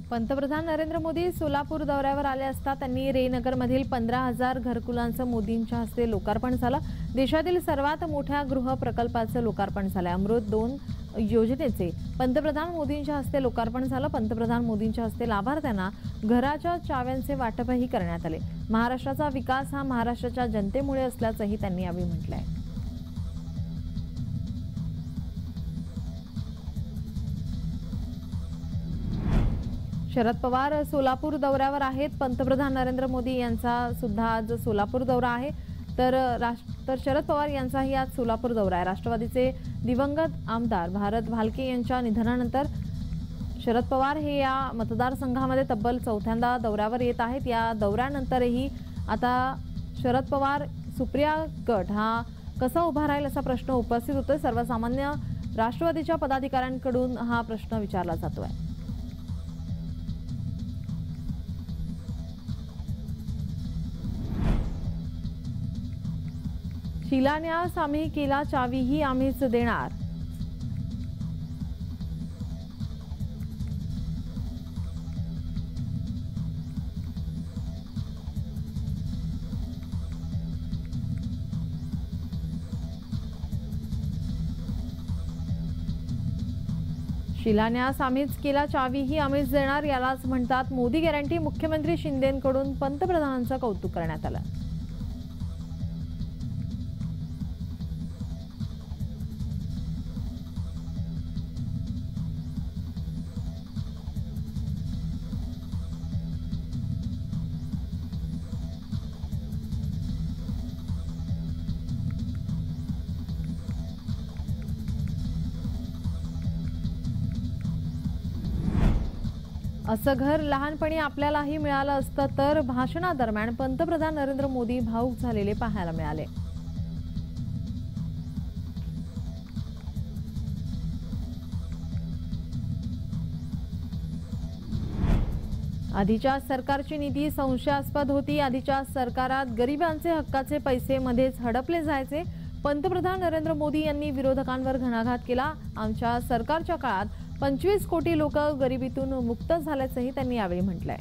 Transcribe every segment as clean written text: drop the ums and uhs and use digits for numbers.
पंतप्रधान नरेंद्र मोदी सोलापूर दौऱ्यावर आले असता त्यांनी रेनगरमधील 15,000 घरकुलांचं मोदींच्या हस्ते लोकार्पण झालं। देशातील सर्वात मोठ्या गृह प्रकल्पाचं लोकार्पण झालं। अमृत 2 योजनेचे पंतप्रधान मोदींच्या हस्ते लोकार्पण झालं। पंतप्रधान मोदींच्या हस्ते लाभार्थ्यांना घराच्या चाव्यांचे वाटपही करण्यात आले। महाराष्ट्राचा विकास हा महाराष्ट्राच्या जनतेमुळे असल्याचंही त्यांनी यावेळी म्हटलंय। शरद पवार सोलापूर दौऱ्यावर आहेत। पंतप्रधान नरेंद्र मोदी यांचा सुद्धा आज सोलापूर दौरा आहे। तर शरद पवार यांचाही आज सोलापूर दौरा आहे। राष्ट्रवादीचे दिवंगत आमदार भारत भालके यांच्या निधनानंतर शरद पवार हे या मतदारसंघामध्ये तब्बल 4थ्यांदा दौऱ्यावर येत आहेत। या दौऱ्यानंतरही आता शरद पवार सुप्रिया गट हा कसा उभा राहील असा प्रश्न उपस्थित होतोय। सर्वसामान्य राष्ट्रवादीच्या पदाधिकाऱ्यांकडून हा प्रश्न विचारला जातोय। शिलान्यास आम्ही केला, चावीही आम्हीच देणार। शिलान्यास आम्हीच केला, चावीही आम्हीच देणार यालाच म्हणतात मोदी गॅरंटी। मुख्यमंत्री शिंदेंकडून पंतप्रधानांचं कौतुक करण्यात आलं। असं घर लहानपणी आपल्यालाही मिळालं असतं तर भाषणादरम्यान पंतप्रधान नरेंद्र मोदी भावुक झालेले पाहायला मिळाले। आधीच्या सरकारची नीती संशयास्पद होती। आधीच्या सरकारात गरिबांचे हक्काचे पैसे मध्येच हडपले जायचे। पंतप्रधान नरेंद्र मोदी यांनी विरोधकांवर घणाघात केला। आमच्या सरकारच्या काळात 25 कोटी लोक गरिबीतून मुक्त झाल्याचंही त्यांनी यावेळी म्हटलंय।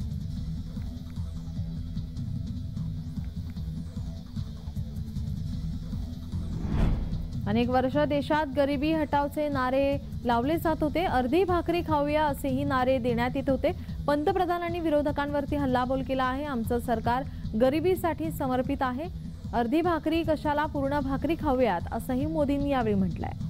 अनेक वर्ष देशात गरिबी हटावचे नारे लावले जात होते। अर्धी भाकरी खाऊया असेही नारे देण्यात येत होते। पंतप्रधानांनी विरोधकांवरती हल्लाबोल केला आहे। आमचं सरकार गरिबीसाठी समर्पित आहे। अर्धी भाकरी कशाला, पूर्ण भाकरी खाऊयात असंही मोदींनी यावेळी म्हटलंय।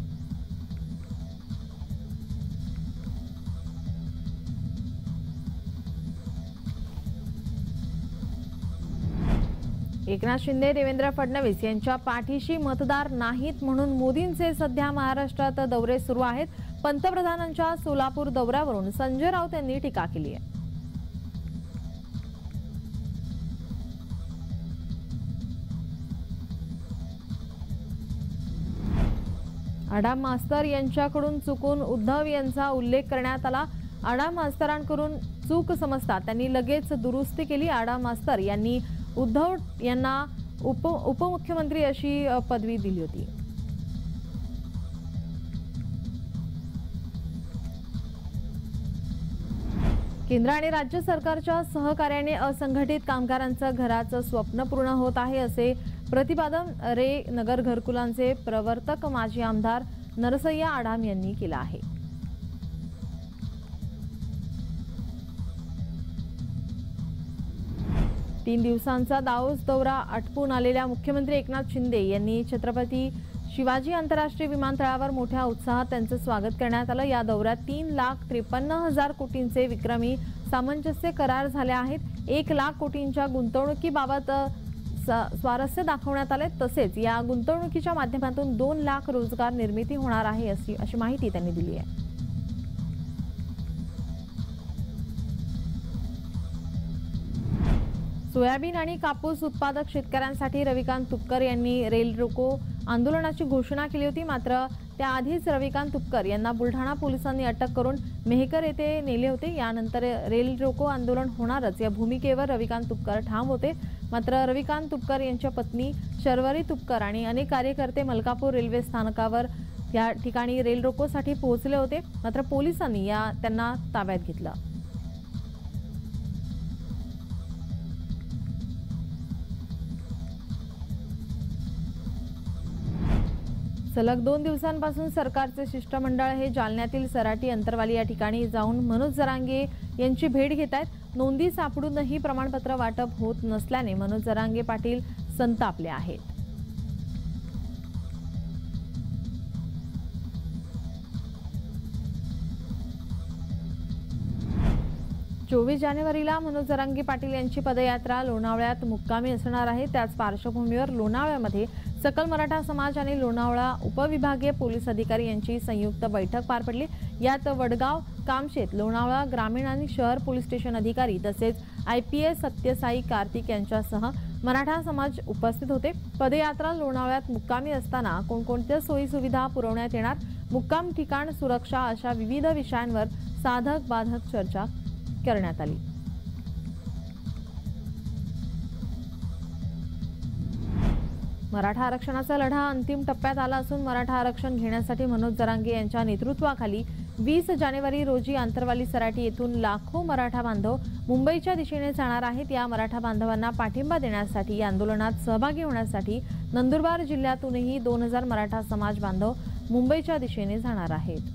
एकनाथ शिंदे, देवेंद्र फडणवीस यांच्या पाठीशी मतदार नाहीत म्हणून मोदींचे सध्या महाराष्ट्रात दौरे सुरू आहेत। पंतप्रधानांच्या सोलापूर दौऱ्यावरून संजय राऊत यांनी टीका केली आहे। आडाम मास्तर यांच्याकडून चुकून उद्धव यांचा उल्लेख करण्यात आला। आडाम मास्तरांकडून चूक समजतात त्यांनी लगेच दुरुस्ती केली। आडाम मास्तर यांनी उद्धव यांना उपमुख्यमंत्री अशी पदवी दिली होती। केंद्र आणि राज्य सरकारच्या सहकार्याने असंघटित कामगारांचं घराचं स्वप्न पूर्ण होत आहे असे प्रतिपादन रे नगर घरकुलांचे प्रवर्तक माजी आमदार नरसय्या आडाम यांनी केलं आहे। तीन दिवसांचा दाओस दौरा आटपून आलेल्या मुख्यमंत्री एकनाथ शिंदे यांनी छत्रपती शिवाजी आंतरराष्ट्रीय विमानतळावर मोठ्या उत्साहात त्यांचं स्वागत करण्यात आलं। या दौऱ्यात 3,53,000 कोटींचे विक्रमी सामंजस्य करार झाले आहेत। 1 लाख कोटींच्या गुंतवणुकीबाबत स्वारस्य दाखवण्यात आले। तसेच या गुंतवणुकीच्या माध्यमातून 2 लाख रोजगार निर्मिती होणार आहे अशी माहिती त्यांनी दिली आहे। सोयाबीन आणि कापूस उत्पादक शेतकऱ्यांसाठी रविकांत तुपकर यांनी रेल रोको आंदोलनाची घोषणा केली होती। मात्र त्याआधीच रविकांत तुपकर यांना बुलढाणा पोलिसांनी अटक करून मेहकर येथे नेले होते। यानंतर रेल रोको आंदोलन होणारच या भूमिकेवर रविकांत तुपकर ठाम होते। मात्र रविकांत तुपकर यांच्या पत्नी शर्वरी तुपकर आणि अनेक कार्यकर्ते मलकापूर रेल्वे स्थानकावर या ठिकाणी रेल रोकोसाठी पोहोचले होते। मात्र पोलिसांनी त्यांना ताब्यात घेतलं। सलग 2 दिवसांपासून सरकारचे शिष्टमंडळ हे जालन्यातील सराटी अंतरवाली या ठिकाणी जाऊन मनोज जरांगे यांची भेट घेत आहेत। नोंदी सापडूनही प्रमाणपत्र वाटप होत नसल्याने मनोज जरांगे पाटील संतापले आहेत। 24 जानेवारीला मनोज जरांगे पाटील यांची पदयात्रा लोणावळ्यात मुक्कामी असणार आहे। त्याच पार्श्वभूमीवर लोणावळ्यामध्ये सकल मराठा समाज आणि लोणावळा उपविभागीय पोलीस अधिकारी यांची संयुक्त बैठक पार पडली। यात वडगाव, कामशेत, लोणावळा ग्रामीण आणि शहर पोलीस स्टेशन अधिकारी तसेच IPS सत्यसाई कार्तिक यांच्यासह मराठा समाज उपस्थित होते। पदयात्रा लोणावळ्यात मुक्कामी असताना कोणकोणत्या सोयी सुविधा पुरवण्यात येणार, मुक्काम ठिकाण, सुरक्षा अशा विविध विषयांवर साधक बाधक चर्चा करण्यात आली। मराठा आरक्षणाचा लढा अंतिम टप्प्यात आला असून मराठा आरक्षण घेण्यासाठी मनोज जरांगे यांच्या नेतृत्वाखाली 20 जानेवारी रोजी आंतरवाली सराटी येथून लाखो मराठा बांधव मुंबईच्या दिशेने जाणार आहेत। या मराठा बांधवांना पाठिंबा देण्यासाठी आंदोलनात सहभागी होण्यासाठी नंदुरबार जिल्ह्यातूनही 2000 मराठा समाज बांधव मुंबईच्या दिशेने जाणार आहेत।